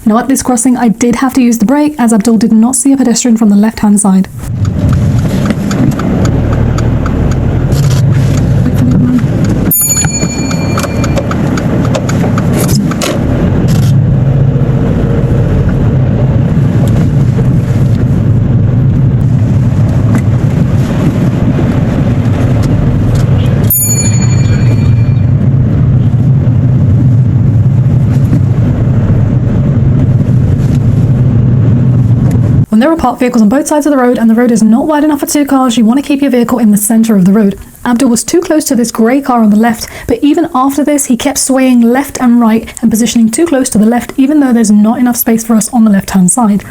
Now at this crossing, I did have to use the brake as Abdul did not see a pedestrian from the left-hand side. When there are parked vehicles on both sides of the road and the road is not wide enough for two cars, you want to keep your vehicle in the center of the road. Abdul was too close to this grey car on the left, but even after this, he kept swaying left and right and positioning too close to the left, even though there's not enough space for us on the left-hand side.